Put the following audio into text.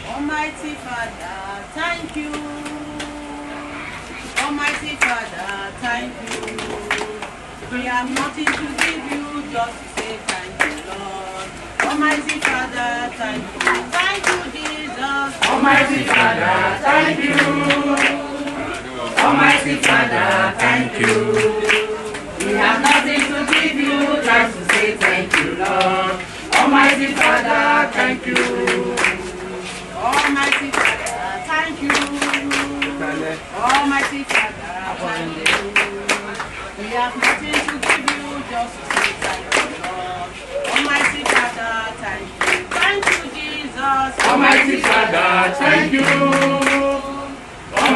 Almighty Father, thank you. Almighty Father, thank you. We have nothing to give you, just to say thank you, Lord. Almighty Father, thank you. Thank you, Jesus. Almighty Father, thank you. Almighty Father, thank you. We have nothing to give you, just to say thank you, Lord. Almighty Father, thank you. Almighty Father, thank you. Almighty Father, thank you. We have nothing to give you, just to say thank you, Lord. Almighty Father, thank you. Thank you, Jesus. Almighty Father, thank you.